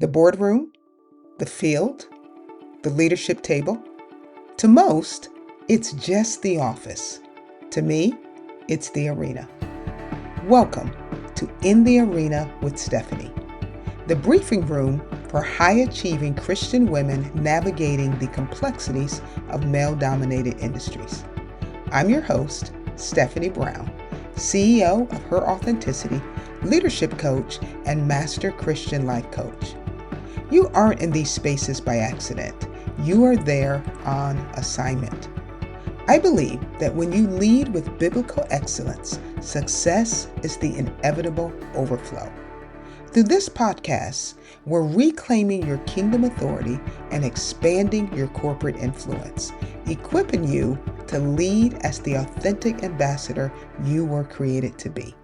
The boardroom, the field, the leadership table. To most, it's just the office. To me, it's the arena. Welcome to In the Arena with Stephanie, the briefing room for high-achieving Christian women navigating the complexities of male-dominated industries. I'm your host, Stephanie Brown, CEO of Her Authenticity, leadership coach, and master Christian life coach. You aren't in these spaces by accident. You are there on assignment. I believe that when you lead with biblical excellence, success is the inevitable overflow. Through this podcast, we're reclaiming your kingdom authority and expanding your corporate influence, equipping you to lead as the authentic ambassador you were created to be.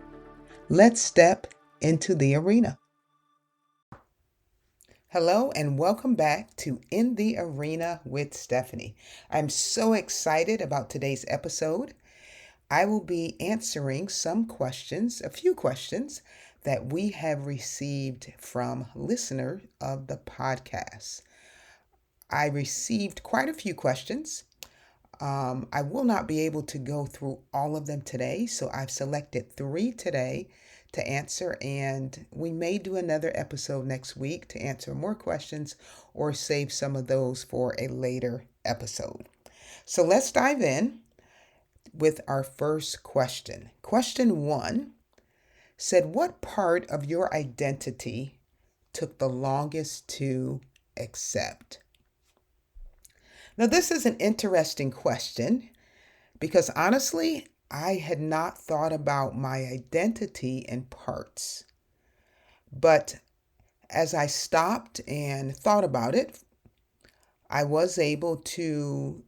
Let's step into the arena. Hello and welcome back to In the Arena with Stephanie. I'm so excited about today's episode. I will be answering a few questions that we have received from listeners of the podcast. I received quite a few questions. I will not be able to go through all of them today, so I've selected 3 today to answer, and we may do another episode next week to answer more questions or save some of those for a later episode. So let's dive in with our first question. Question 1 said, what part of your identity took the longest to accept? Now, this is an interesting question because honestly, I had not thought about my identity in parts. But as I stopped and thought about it, I was able to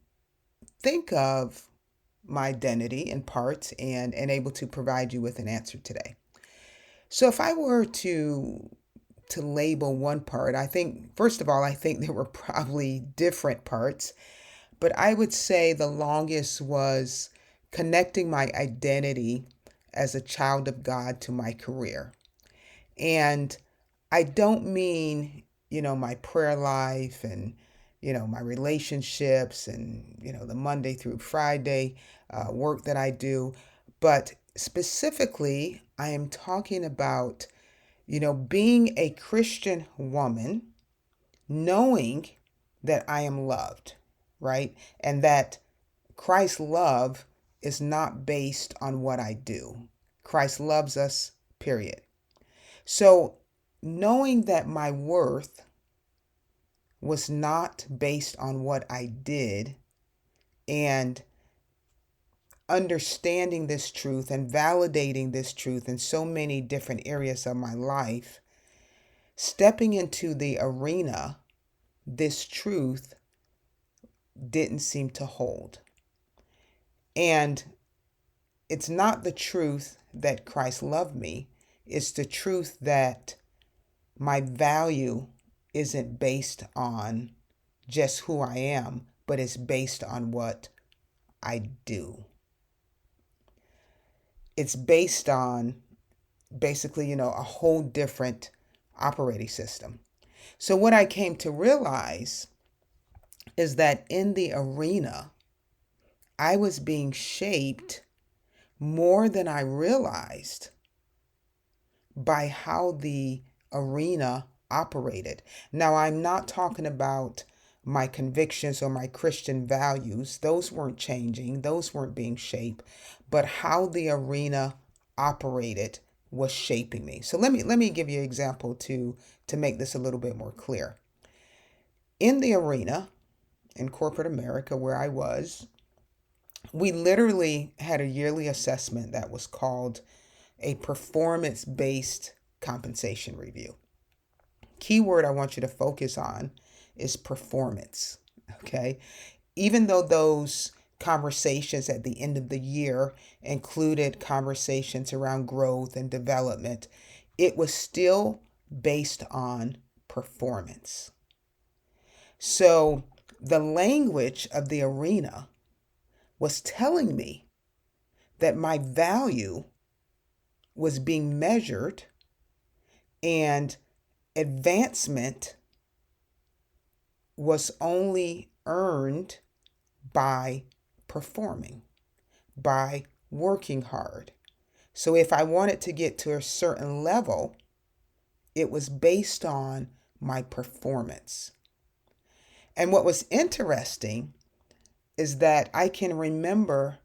think of my identity in parts and able to provide you with an answer today. So if I were to label one part, I think, first of all, I think there were probably different parts, but I would say the longest was connecting my identity as a child of God to my career. And I don't mean, my prayer life and, my relationships and, the Monday through Friday work that I do, but specifically, I am talking about, being a Christian woman, knowing that I am loved, right? And that Christ's love is not based on what I do. Christ loves us, period. So knowing that my worth was not based on what I did and understanding this truth and validating this truth in so many different areas of my life, stepping into the arena, this truth didn't seem to hold. And it's not the truth that Christ loved me. It's the truth that my value isn't based on just who I am, but it's based on what I do. It's based on basically, a whole different operating system. So what I came to realize is that in the arena, I was being shaped more than I realized by how the arena operated. Now, I'm not talking about my convictions or my Christian values. Those weren't changing. Those weren't being shaped. But how the arena operated was shaping me. So let me give you an example to make this a little bit more clear. In the arena, in corporate America where I was, we literally had a yearly assessment that was called a performance-based compensation review. Keyword I want you to focus on is performance, okay? Even though those conversations at the end of the year included conversations around growth and development, it was still based on performance. So the language of the arena was telling me that my value was being measured and advancement was only earned by performing, by working hard. So if I wanted to get to a certain level, it was based on my performance. And what was interesting is that I can remember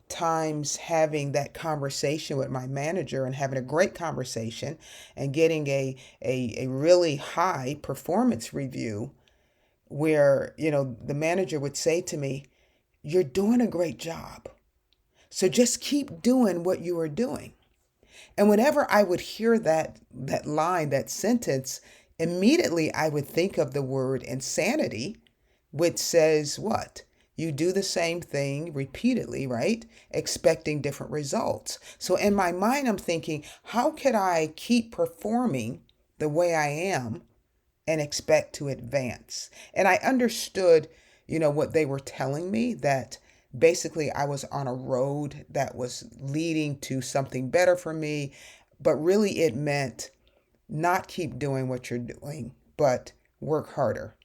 times having that conversation with my manager and having a great conversation and getting a really high performance review where, the manager would say to me, "You're doing a great job. So just keep doing what you are doing." And whenever I would hear that line, that sentence, immediately I would think of the word insanity, which says what? You do the same thing repeatedly, right? Expecting different results. So in my mind, I'm thinking, how could I keep performing the way I am and expect to advance? And I understood, what they were telling me, that basically I was on a road that was leading to something better for me, but really it meant not keep doing what you're doing, but work harder,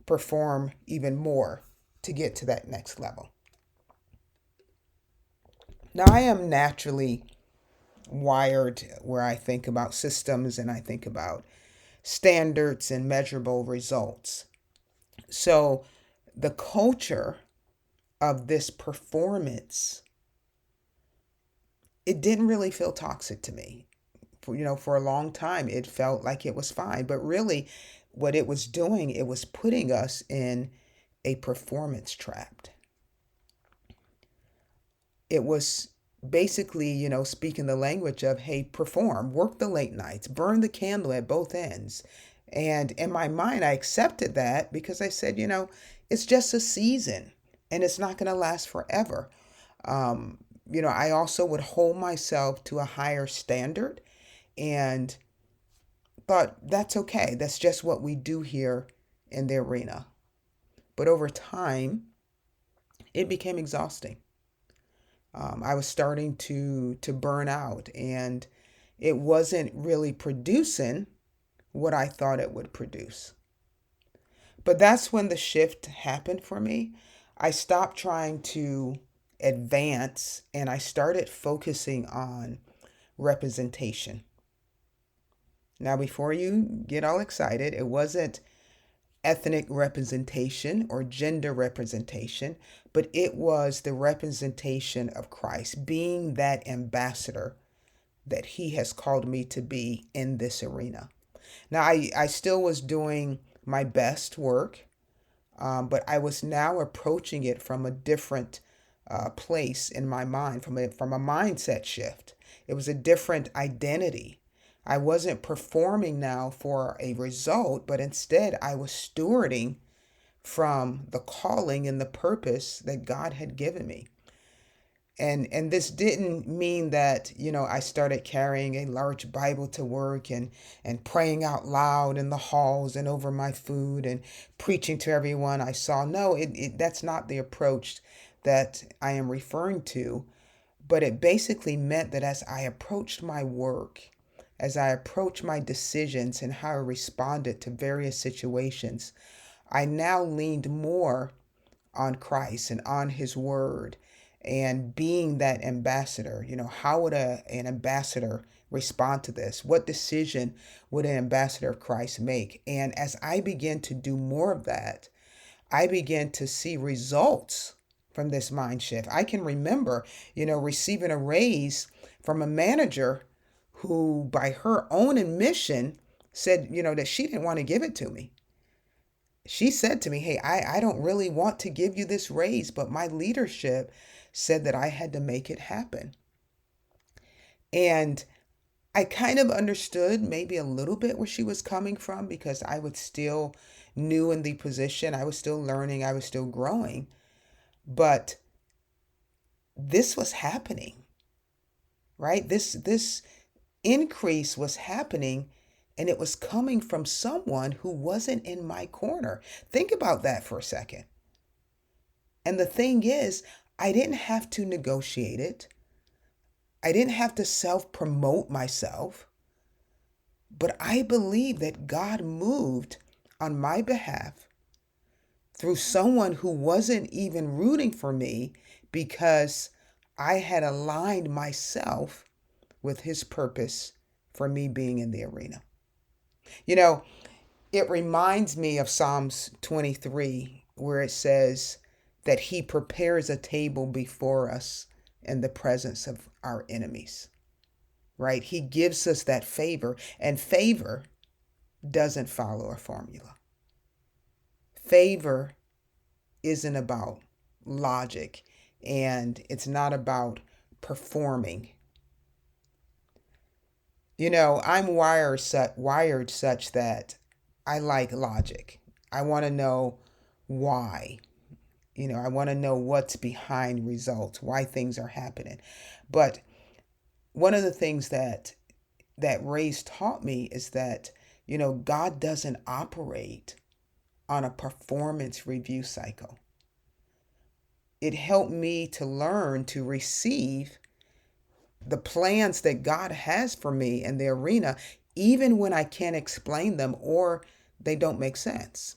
perform even more to get to that next level. Now, I am naturally wired where I think about systems and I think about standards and measurable results. So, the culture of this performance, it didn't really feel toxic to me. For a long time, it felt like it was fine. But really, what it was doing, it was putting us in a performance trap. It was basically, speaking the language of, hey, perform, work the late nights, burn the candle at both ends. And in my mind, I accepted that because I said, it's just a season and it's not going to last forever. I also would hold myself to a higher standard and thought that's okay. That's just what we do here in the arena. But over time, it became exhausting. I was starting to burn out, and it wasn't really producing what I thought it would produce. But that's when the shift happened for me. I stopped trying to advance and I started focusing on representation. Now, before you get all excited, it wasn't ethnic representation or gender representation, but it was the representation of Christ, being that ambassador that he has called me to be in this arena. Now, I still was doing my best work, but I was now approaching it from a different place in my mind, from a mindset shift. It was a different identity. I wasn't performing now for a result, but instead I was stewarding from the calling and the purpose that God had given me. And this didn't mean that, I started carrying a large Bible to work and praying out loud in the halls and over my food and preaching to everyone I saw. No, that's not the approach that I am referring to. But it basically meant that as I approached my work, as I approached my decisions and how I responded to various situations, I now leaned more on Christ and on his word and being that ambassador. How would an ambassador respond to this? What decision would an ambassador of Christ make? And as I began to do more of that, I began to see results from this mind shift. I can remember, receiving a raise from a manager who, by her own admission, said, that she didn't want to give it to me. She said to me, "Hey, I don't really want to give you this raise, but my leadership said that I had to make it happen." And I kind of understood maybe a little bit where she was coming from because I was still new in the position. I was still learning. I was still growing. But this was happening, right? This increase was happening, and it was coming from someone who wasn't in my corner. Think about that for a second. And the thing is, I didn't have to negotiate it. I didn't have to self promote myself. But I believe that God moved on my behalf through someone who wasn't even rooting for me because I had aligned myself with his purpose for me being in the arena. You know, it reminds me of Psalms 23, where it says that he prepares a table before us in the presence of our enemies, right? He gives us that favor, and favor doesn't follow a formula. Favor isn't about logic, and it's not about performing. I'm wired such that I like logic. I want to know why. I want to know what's behind results, why things are happening. But one of the things that Ray's taught me is that, God doesn't operate on a performance review cycle. It helped me to learn to receive the plans that God has for me in the arena, even when I can't explain them or they don't make sense.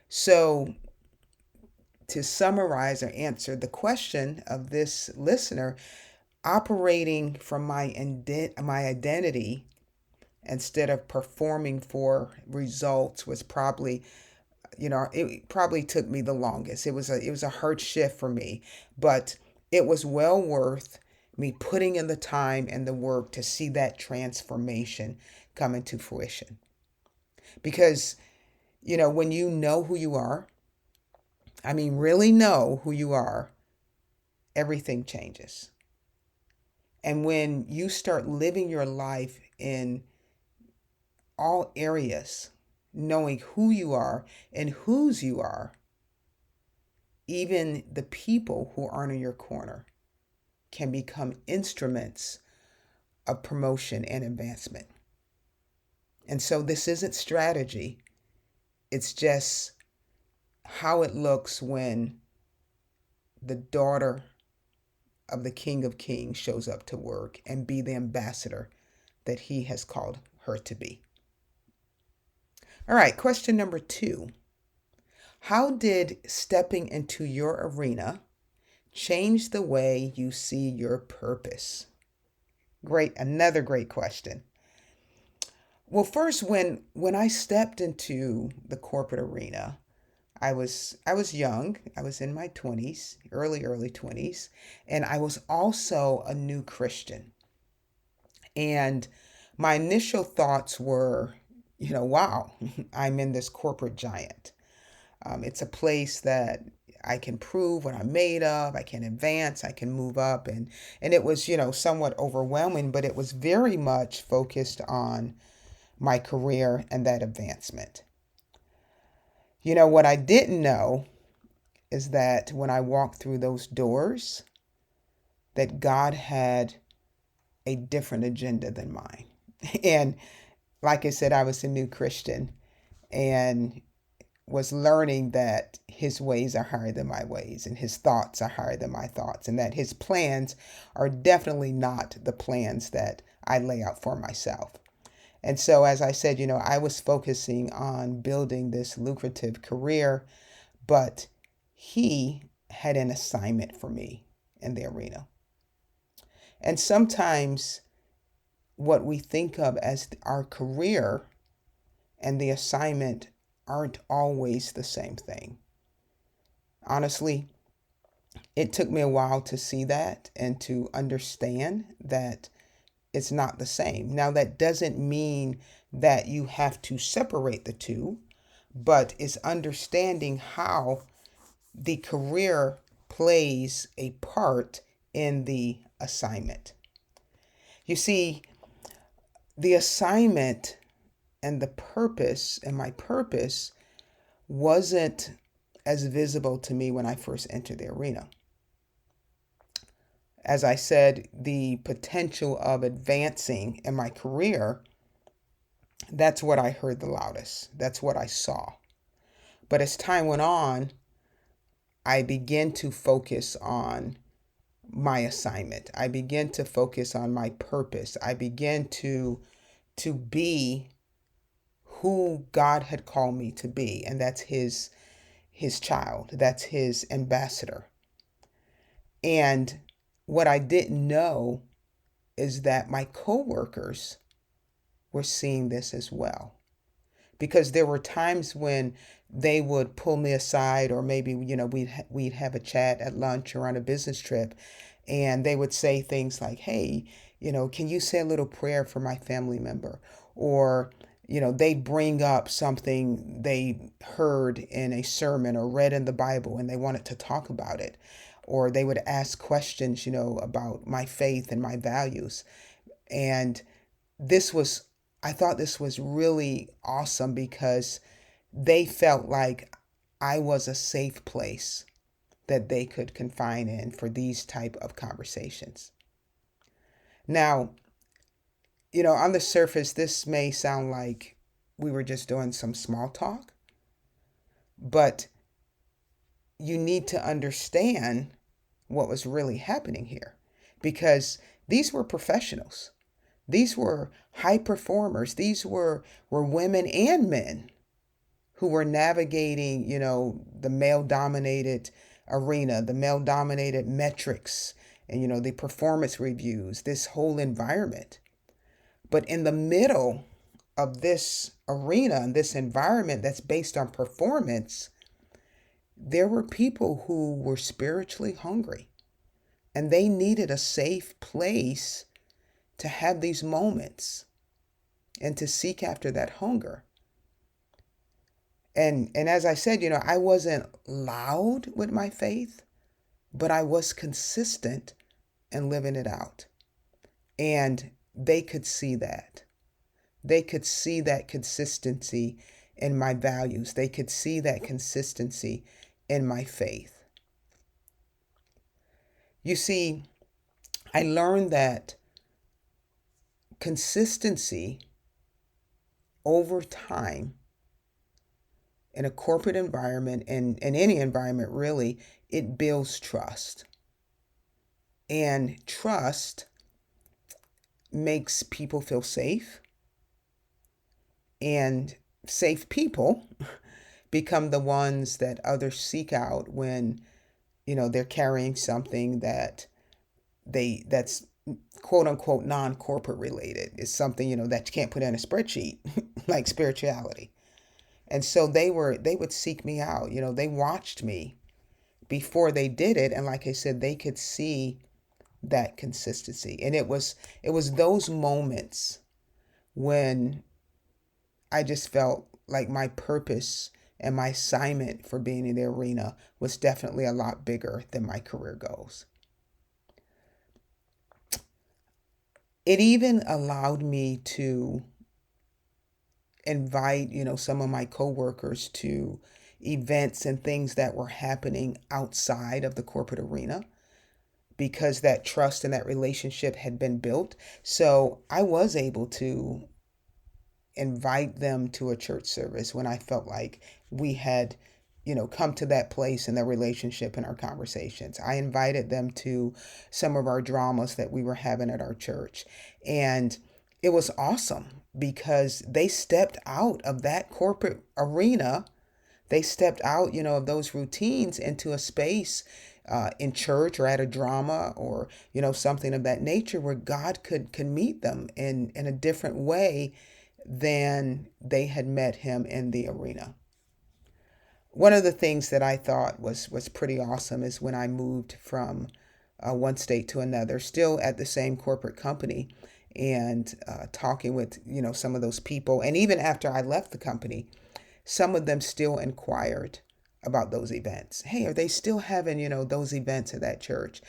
So, to summarize or answer the question of this listener, operating from my identity instead of performing for results was probably, it probably took me the longest. It was a hard shift for me, but it was well worth me putting in the time and the work to see that transformation come into fruition. Because, when you know who you are, I mean, really know who you are, everything changes. And when you start living your life in all areas, knowing who you are and whose you are, even the people who aren't in your corner can become instruments of promotion and advancement. And so this isn't strategy, it's just how it looks when the daughter of the King of Kings shows up to work and be the ambassador that he has called her to be. All right, question number 2. How did stepping into your arena change the way you see your purpose? Another great question. Well, first, when I stepped into the corporate arena, I was young. I was in my 20s, early 20s, and I was also a new Christian. And my initial thoughts were, wow, I'm in this corporate giant. It's a place that I can prove what I'm made of. I can advance. I can move up, and it was, somewhat overwhelming, but it was very much focused on my career and that advancement. What I didn't know is that when I walked through those doors, that God had a different agenda than mine. And like I said, I was a new Christian and was learning that his ways are higher than my ways and his thoughts are higher than my thoughts, and that his plans are definitely not the plans that I lay out for myself. And so, as I said, I was focusing on building this lucrative career, but he had an assignment for me in the arena. And sometimes what we think of as our career and the assignment aren't always the same thing. Honestly, it took me a while to see that and to understand that it's not the same. Now, that doesn't mean that you have to separate the two, but it's understanding how the career plays a part in the assignment. You see, the assignment and the purpose and my purpose wasn't as visible to me when I first entered the arena. As I said, the potential of advancing in my career, that's what I heard the loudest. That's what I saw. But as time went on, I began to focus on my assignment. I began to focus on my purpose. I began to to be who God had called me to be, and that's his child, that's his ambassador. And what I didn't know is that my coworkers were seeing this as well. Because there were times when they would pull me aside, or maybe we'd have a chat at lunch or on a business trip, and they would say things like, "Hey, can you say a little prayer for my family member?" Or they'd bring up something they heard in a sermon or read in the Bible, and they wanted to talk about it. Or they would ask questions, about my faith and my values. And this was, I thought this was really awesome because they felt like I was a safe place that they could confine in for these type of conversations. Now, on the surface, this may sound like we were just doing some small talk, but you need to understand what was really happening here, because these were professionals. These were high performers. These were women and men who were navigating, the male dominated arena, the male dominated metrics, and, the performance reviews, this whole environment. But in the middle of this arena and this environment that's based on performance, there were people who were spiritually hungry, and they needed a safe place to have these moments and to seek after that hunger. And as I said, I wasn't loud with my faith, but I was consistent in living it out. And they could see that. They could see that consistency in my values. They could see that consistency in my faith. You see, I learned that consistency over time in a corporate environment, and in any environment really, it builds trust. And trust makes people feel safe. And safe people become the ones that others seek out when, they're carrying something that's quote unquote non-corporate related. It's something, that you can't put in a spreadsheet, like spirituality. And so they would seek me out. They watched me before they did it. And like I said, they could see that consistency. And it was those moments when I just felt like my purpose and my assignment for being in the arena was definitely a lot bigger than my career goals. It even allowed me to invite, some of my coworkers to events and things that were happening outside of the corporate arena, because that trust and that relationship had been built. So I was able to invite them to a church service when I felt like we had, come to that place in the relationship and our conversations. I invited them to some of our dramas that we were having at our church. And it was awesome because they stepped out of that corporate arena. They stepped out, of those routines into a space in church or at a drama or, something of that nature where God could meet them in a different way than they had met him in the arena. One of the things that I thought was pretty awesome is when I moved from one state to another, still at the same corporate company, and talking with, some of those people. And even after I left the company, some of them still inquired about those events. Hey, are they still having, those events at that church?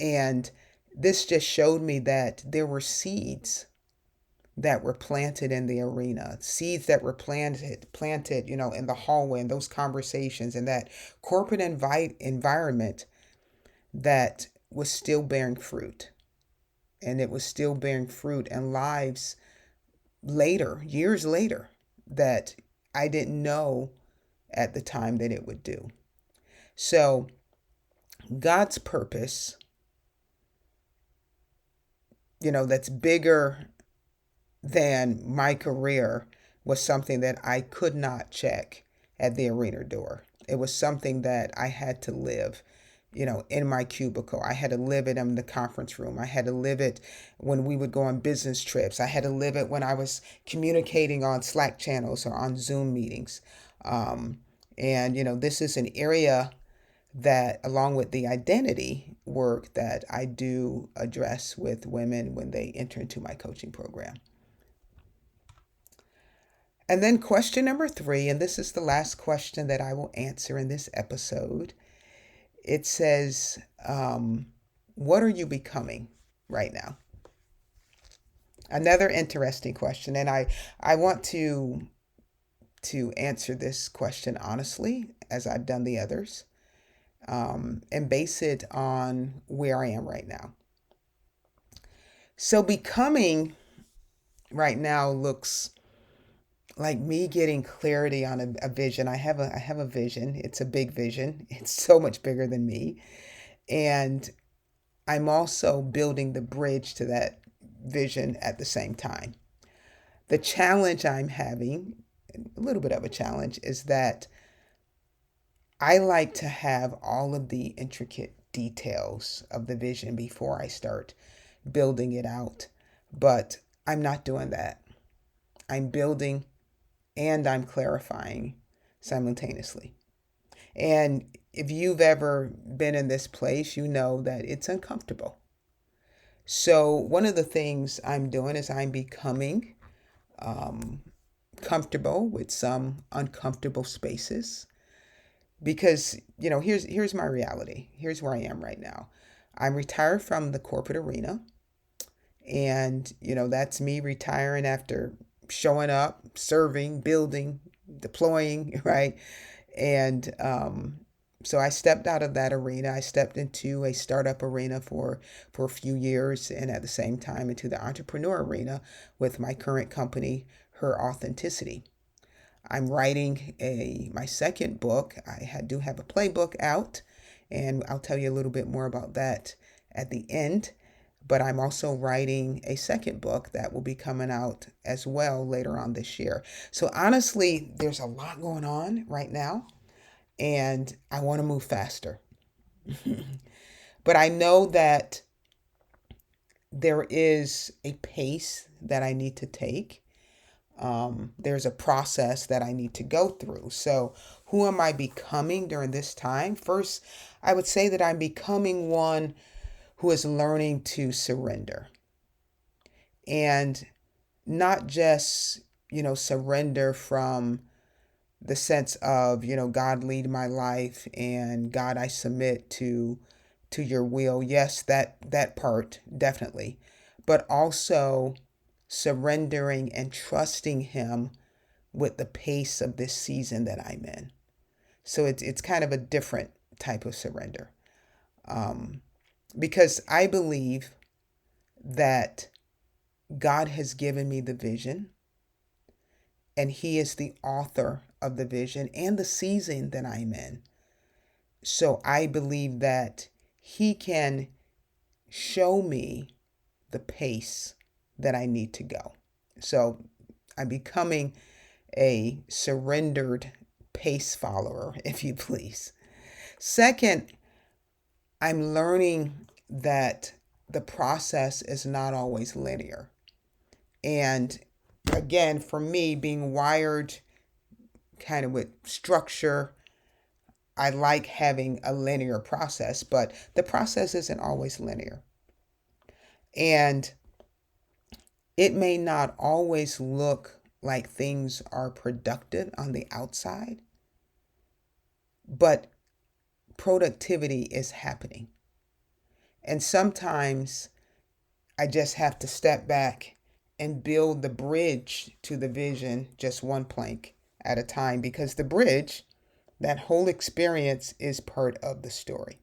And this just showed me that there were seeds that were planted in the arena, seeds that were planted, in the hallway, in those conversations, in that corporate environment that was still bearing fruit. And it was still bearing fruit in lives later, years later, that I didn't know at the time that it would do. So God's purpose, that's bigger than my career was something that I could not check at the arena door. It was something that I had to live, in my cubicle. I had to live it in the conference room. I had to live it when we would go on business trips. I had to live it when I was communicating on Slack channels or on Zoom meetings. Um, and this is an area that, along with the identity work, that I do address with women when they enter into my coaching program. And then question number 3, and this is the last question that I will answer in this episode. It says, what are you becoming right now? Another interesting question, and I want to answer this question honestly, as I've done the others, and base it on where I am right now. So becoming right now looks like me getting clarity on a vision. I have a vision. It's a big vision. It's so much bigger than me. And I'm also building the bridge to that vision at the same time. The challenge I'm having, a little bit of a challenge, is that I like to have all of the intricate details of the vision before I start building it out. But I'm not doing that. I'm building and I'm clarifying simultaneously. And if you've ever been in this place, you know that it's uncomfortable. So, one of the things I'm doing is I'm becoming um, comfortable with some uncomfortable spaces because, here's my reality. Here's where I am right now. I'm retired from the corporate arena. And, that's me retiring after showing up, serving, building, deploying, right? And so I stepped out of that arena. I stepped into a startup arena for a few years, and at the same time into the entrepreneur arena with my current company, Her Authenticity. I'm writing my second book. Do have a playbook out, and I'll tell you a little bit more about that at the end. But I'm also writing a second book that will be coming out as well later on this year. So honestly, there's a lot going on right now, and I want to move faster. But I know that there is a pace that I need to take. There's a process that I need to go through. So, who am I becoming during this time? First, I would say that I'm becoming one who is learning to surrender. And not just, surrender from the sense of, God lead my life and God, I submit to your will. Yes, that part definitely. But also surrendering and trusting him with the pace of this season that I'm in. So it's kind of a different type of surrender. Because I believe that God has given me the vision, and he is the author of the vision and the season that I'm in. So I believe that he can show me the pace that I need to go. So I'm becoming a surrendered pace follower, if you please. Second, I'm learning that the process is not always linear. And again, for me, being wired kind of with structure, I like having a linear process, but the process isn't always linear. And it may not always look like things are productive on the outside, but productivity is happening. And sometimes I just have to step back and build the bridge to the vision just one plank at a time, because the bridge, that whole experience, is part of the story.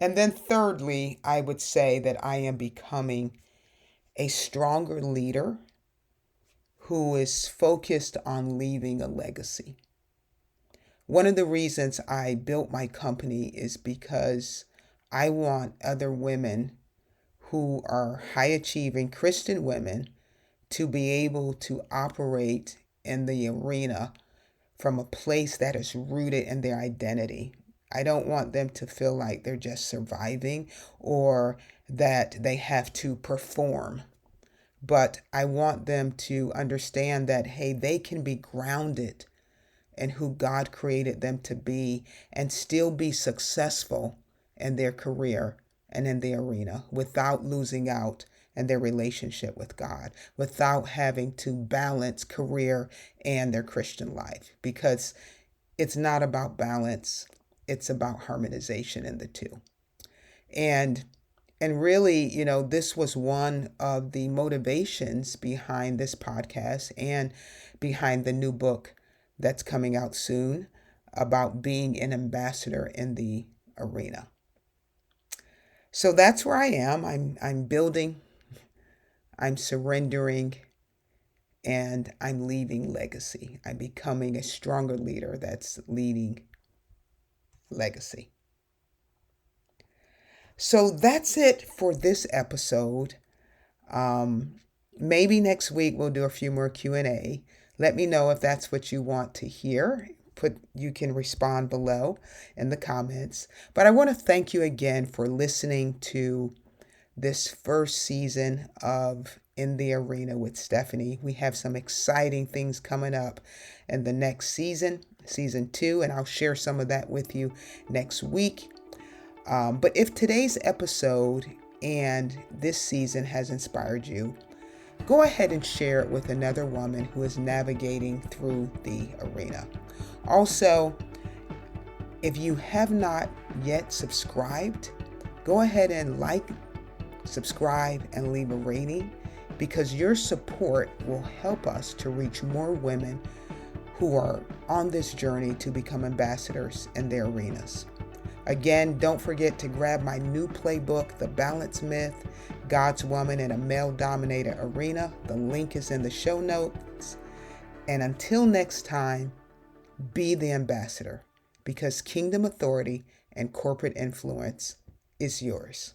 And then thirdly, I would say that I am becoming a stronger leader who is focused on leaving a legacy. One of the reasons I built my company is because I want other women who are high achieving Christian women to be able to operate in the arena from a place that is rooted in their identity. I don't want them to feel like they're just surviving or that they have to perform, but I want them to understand that, hey, they can be grounded in who God created them to be and still be successful in their career and in the arena without losing out in their relationship with God, without having to balance career and their Christian life, because it's not about balance, it's about harmonization in the two. And really, this was one of the motivations behind this podcast and behind the new book that's coming out soon about being an ambassador in the arena. So that's where I am. I'm building, I'm surrendering, and I'm leaving legacy. I'm becoming a stronger leader that's leading legacy. So that's it for this episode. Maybe next week we'll do a few more Q&A. Let me know if that's what you want to hear. You can respond below in the comments. But I want to thank you again for listening to this first season of In the Arena with Stephanie. We have some exciting things coming up in the next season 2, and I'll share some of that with you next week. But if today's episode and this season has inspired you, go ahead and share it with another woman who is navigating through the arena. Also, if you have not yet subscribed, go ahead and subscribe, and leave a rating, because your support will help us to reach more women who are on this journey to become ambassadors in their arenas. Again, don't forget to grab my new playbook, The Balance Myth, God's Woman in a Male-Dominated Arena. The link is in the show notes. And until next time, be the ambassador, because kingdom authority and corporate influence is yours.